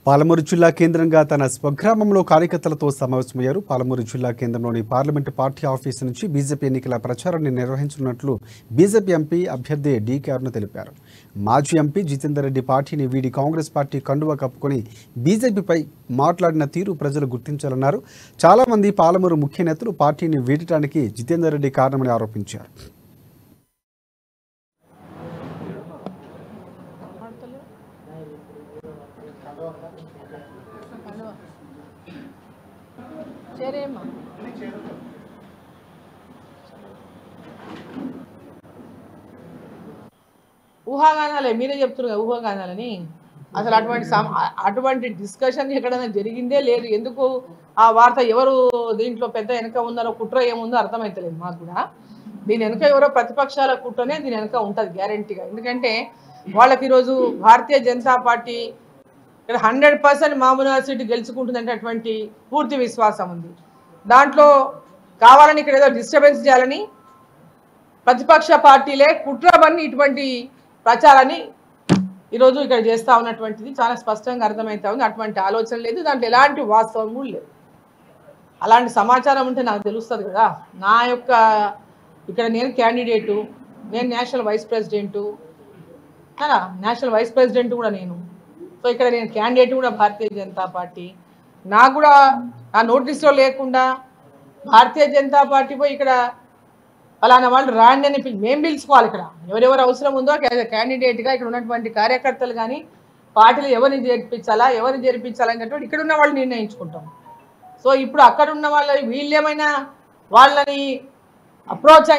పాలమూరు జిల్లా కేంద్రంగా తన స్వగ్రామంలో కార్యకర్తలతో సమావేశమయ్యారు. పాలమూరు జిల్లా కేంద్రంలోని పార్లమెంటు పార్టీ ఆఫీసు నుంచి బీజేపీ ఎన్నికల ప్రచారాన్ని నిర్వహించనున్నట్లు బీజేపీ ఎంపీ అభ్యర్థి డీకే అరుణ తెలిపారు. మాజీ ఎంపీ జితేందర్ రెడ్డి పార్టీని వీడి కాంగ్రెస్ పార్టీ కండువా కప్పుకొని బీజేపీపై మాట్లాడిన తీరు ప్రజలు గుర్తించాలన్నారు. చాలా మంది పాలమూరు ముఖ్య నేతలు పార్టీని వీడటానికి జితేందర్ రెడ్డి కారణమని ఆరోపించారు. ఊహాగానాలే మీరే చెప్తున్నారు ఊహాగానాలని. అసలు అటువంటి డిస్కషన్ ఎక్కడైనా జరిగిందే లేదు. ఎందుకు ఆ వార్త ఎవరు దీంట్లో పెద్ద వెనక ఉన్నారో కుట్ర ఏముందో అర్థమవుతలేదు మాకు కూడా. దీని వెనక ఎవరో ప్రతిపక్షాల కుట్రనే దీని వెనక ఉంటుంది గ్యారంటీగా. ఎందుకంటే వాళ్ళకి ఈరోజు భారతీయ జనతా పార్టీ ఇక్కడ 100% మహబూబ్నగర్ సీటు గెలుచుకుంటుందంటే అటువంటి పూర్తి విశ్వాసం ఉంది. దాంట్లో కావాలని ఇక్కడ ఏదో డిస్టర్బెన్స్ చేయాలని ప్రతిపక్ష పార్టీలే కుట్రబన్ని ఇటువంటి ప్రచారాన్ని ఈరోజు ఇక్కడ చేస్తూ ఉన్నటువంటిది చాలా స్పష్టంగా అర్థమవుతా ఉంది. అటువంటి ఆలోచన లేదు, దాంట్లో ఎలాంటి వాస్తవం కూడా లేదు. అలాంటి సమాచారం ఉంటే నాకు తెలుస్తుంది కదా. నా యొక్క ఇక్కడ నేను క్యాండిడేటు, నేను నేషనల్ వైస్ ప్రెసిడెంటు కదా, నేషనల్ వైస్ ప్రెసిడెంట్ కూడా నేను. సో ఇక్కడ నేను క్యాండిడేట్ కూడా భారతీయ జనతా పార్టీ. నాకు కూడా నా నోటీస్లో లేకుండా భారతీయ జనతా పార్టీ పోయి ఇక్కడ ఫలానా వాళ్ళు రాండి అని మేము పిలుచుకోవాలి. ఇక్కడ ఎవరెవరు అవసరం ఉందో క్యాండిడేట్గా ఇక్కడ ఉన్నటువంటి కార్యకర్తలు కానీ పార్టీలు ఎవరిని జరిపించాలనేటటువంటి ఇక్కడ ఉన్న వాళ్ళు నిర్ణయించుకుంటాం. సో ఇప్పుడు అక్కడ ఉన్న వాళ్ళు వీళ్ళేమైనా వాళ్ళని అప్రోచ్